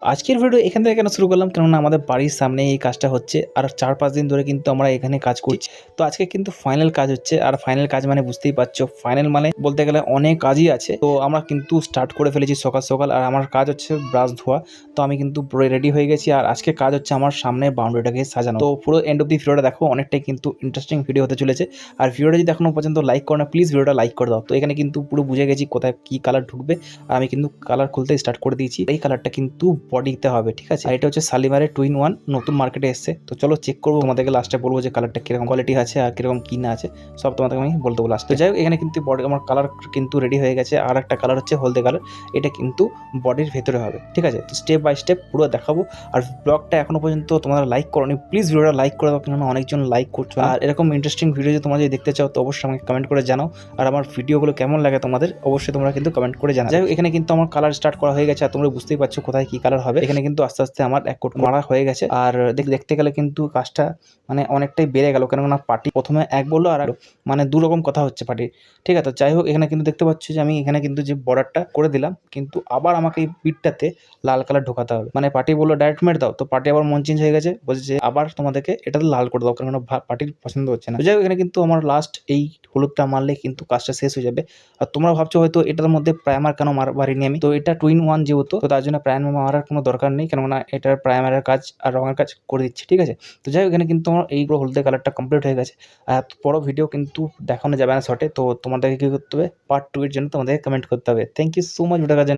আজকের ভিডিও এখান থেকে কেন শুরু করলাম, কেননা আমাদের বাড়ির সামনে এই কাজটা হচ্ছে আর 4-5 দিন ধরে কিন্তু আমরা এখানে কাজ করছি। তো আজকে কিন্তু ফাইনাল কাজ হচ্ছে, আর ফাইনাল কাজ মানে বুঝতেই পারছো, ফাইনাল মানে বলতে গেলে অনেক কাজই আছে। তো আমরা কিন্তু স্টার্ট করে ফেলেছি সকাল সকাল, আর আমার কাজ হচ্ছে ব্রাশ ধোয়া। তো আমি কিন্তু পুরো রেডি হয়ে গেছি, আর আজকে কাজ হচ্ছে আমার সামনে বাউন্ডারিটাকে সাজানো। তো পুরো এন্ড অব দি ভিডিওটা দেখো, অনেকটাই কিন্তু ইন্টারেস্টিং ভিডিও হতে চলেছে। আর ভিডিওটা যদি এখনো পর্যন্ত লাইক করো না, প্লিজ ভিডিওটা লাইক করে দাও। তো এখানে কিন্তু পুরো বুঝে গেছি কোথায় কী কালার ঢুকবে, আর আমি কিন্তু কালার খুলতে স্টার্ট করে দিয়েছি। এই কালারটা কিন্তু বডিতে হবে, ঠিক আছে। আর এটা হচ্ছে শালিমারের 2-in-1 নতুন মার্কেটে এসছে। তো চলো চেক করবো, তোমাদেরকে লাস্টে বলবো যে কালারটা কিরকম কোয়ালিটি আছে আর কিরকম কি না আছে, সব তোমাদেরকে আমি বলতে বলবো লাস্টে। যাই হোক, এখানে কিন্তু বডি আমার কালার কিন্তু রেডি হয়ে গেছে। আর একটা কালার হচ্ছে হলদে কালার, এটা কিন্তু বডির ভেতরে হবে, ঠিক আছে। তো স্টেপ বাই স্টেপ পুরো দেখাবো। আর ব্লগটা এখনো পর্যন্ত তোমরা লাইক করোনি, প্লিজ ভিডিওটা লাইক করে দাও, কেননা অনেকজন লাইক করছো। আর এরকম ইন্টারেস্টিং ভিডিও যদি তোমরা যদি দেখতে চাও, তো অবশ্যই আমাকে কমেন্ট করে জানাও। আর আমার ভিডিওগুলো কেমন লাগে তোমাদের, অবশ্যই তোমরা কিন্তু কমেন্ট করে জানাও। যাই হোক, এখানে কিন্তু আমার কালার স্টার্ট করা হয়ে গেছে, আর তোমরা বুঝতেই পারছো কোথায় কি কালার হবে। এখানে কিন্তু আস্তে আস্তে আমার এক কোট মারা হয়ে গেছে। আর দেখতে গেলে কিন্তু কাজটা মানে অনেকটাই বেড়ে গেল, কেননা পার্টি প্রথমে এক বললো আর মানে দু রকম কথা হচ্ছে পার্টি, ঠিক আছে। তো যাই হোক, এখানে কিন্তু দেখতে পাচ্ছি যে আমি এখানে কিন্তু যে বর্ডারটা করে দিলাম, কিন্তু আবার আমাকে এই পিঠটাতে লাল কালার ঢোকাতে হবে। মানে পার্টি বললো ডাইরেক্ট মেরে দাও, তো পার্টি আবার মন চেঞ্জ হয়ে গেছে, বলছে যে আবার তোমাদেরকে এটাতে লাল করে দাও, কেননা পার্টির পছন্দ হচ্ছে না। তো যাই হোক, এখানে কিন্তু আমার লাস্ট এই হলুদটা মারলে কিন্তু কাজটা শেষ হয়ে যাবে। আর তোমরা ভাবছো হয়তো এটার মধ্যে প্রাইমার কেন মারিনি আমি, তো এটা 2-in-1 যেহেতু, তো তার জন্য প্রাইমার মারার কোনো দরকার নেই, কেননা এটার প্রাইমারের কাজ আর রঙের কাজ করে দিচ্ছি, ঠিক আছে। তো যাই হোক, এখানে কিন্তু আমার এই হলদে কালারটা কমপ্লিট হয়ে গেছে। আর বড় ভিডিও কিন্তু দেখানো যাবে না শর্টে, তো তোমাদেরকে কী করতে হবে, পার্ট 2 এর জন্য তোমাদেরকে কমেন্ট করতে হবে। থ্যাংক ইউ সো মাচ ভিডিওটার জন্য।